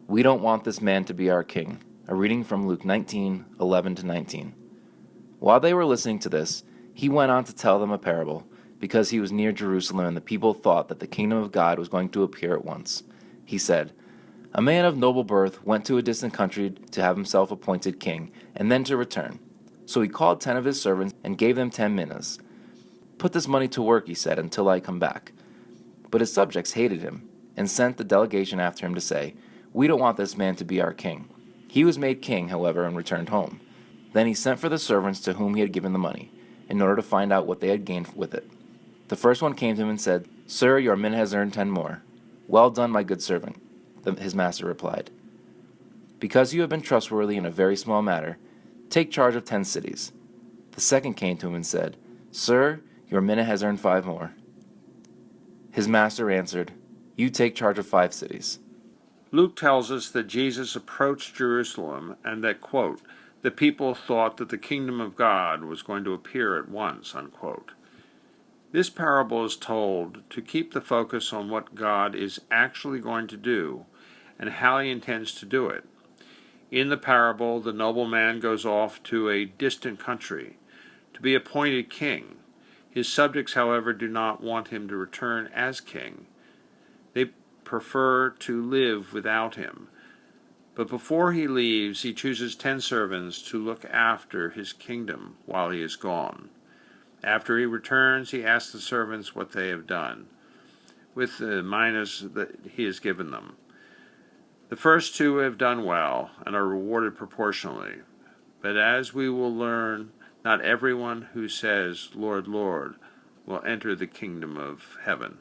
We don't want this man to be our king. A reading from Luke 19:11-19. While they were listening to this, he went on to tell them a parable, because he was near Jerusalem and the people thought that the kingdom of God was going to appear at once. He said, "A man of noble birth went to a distant country to have himself appointed king, and then to return. So he called 10 of his servants and gave them 10 minas. 'Put this money to work,' he said, 'until I come back.' But his subjects hated him, and sent the delegation after him to say, 'We don't want this man to be our king.' He was made king, however, and returned home. Then he sent for the servants to whom he had given the money, in order to find out what they had gained with it. The first one came to him and said, 'Sir, your mina has earned 10 more.' 'Well done, my good servant,' his master replied. 'Because you have been trustworthy in a very small matter, take charge of 10 cities.' The second came to him and said, 'Sir, your mina has earned 5 more.' His master answered, 'You take charge of 5 cities.'" Luke tells us that Jesus approached Jerusalem and that, quote, the people thought that the kingdom of God was going to appear at once, unquote. This parable is told to keep the focus on what God is actually going to do and how he intends to do it. In the parable, the nobleman goes off to a distant country to be appointed king. His subjects, however, do not want him to return as king. They prefer to live without him. But before he leaves, he chooses 10 servants to look after his kingdom while he is gone. After he returns, he asks the servants what they have done with the minas that he has given them. The first 2 have done well and are rewarded proportionally. But as we will learn, not everyone who says, "Lord, Lord," will enter the kingdom of heaven.